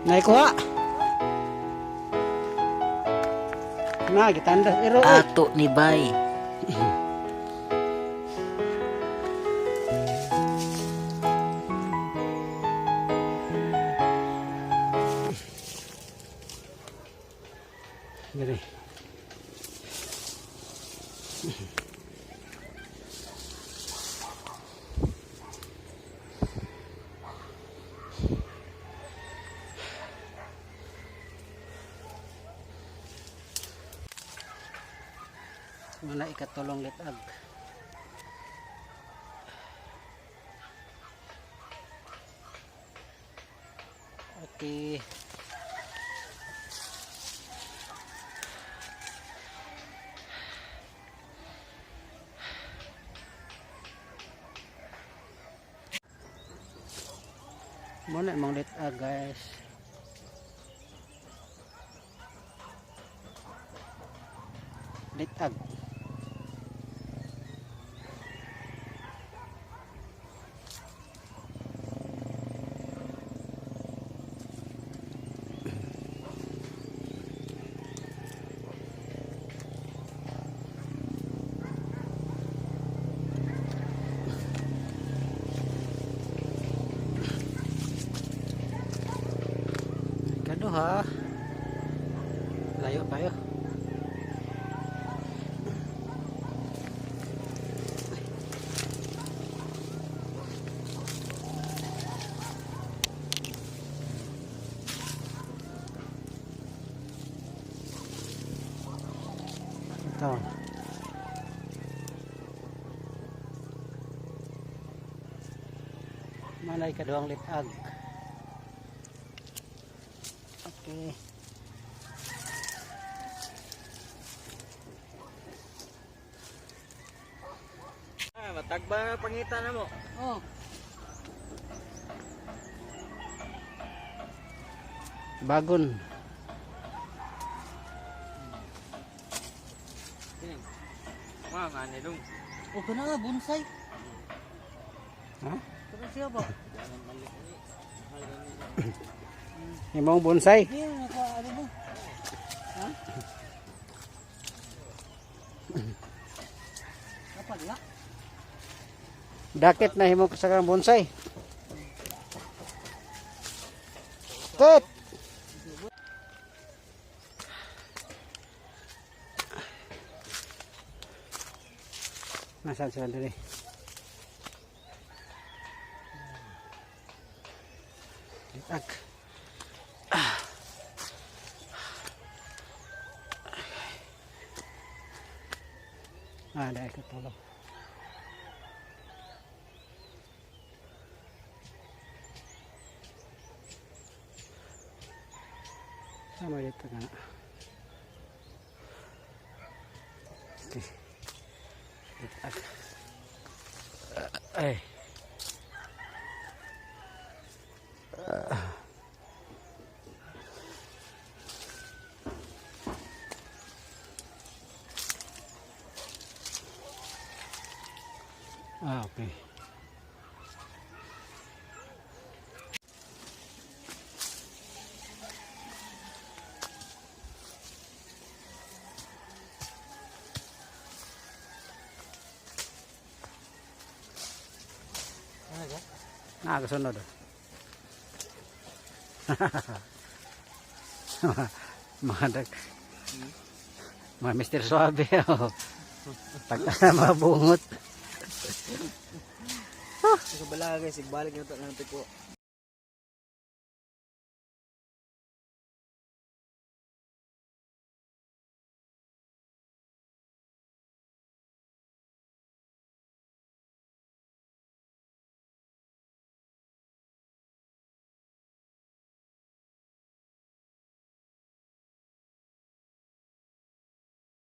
Naikuha. Na, gitandas. Ero. Ato ni Bay. Gini. Muna ikatulong litag. Okay. Muna emang litag guys. Litag. Ha, layo tayo. Ito. Malay kaduang litag. Okay. Matagba pangitan na mo. Oh. Bagon. Wah, ngani dong. Oh, kana nga bonsai. Ha? Kana siya ba? Imong bonsai. Hindi, ano mo? Ha? Apa dia? Dakit na himo sa kang bonsai. Tet. Nasaan sila dali? Litag. Dahil katulong. Sama dito nga. Okay. Litag. Ay. Okay. Kasunod. Mga Mr. Suabe. Pagka mabungot. Sa balagay, sigbalik na ito ng tipo.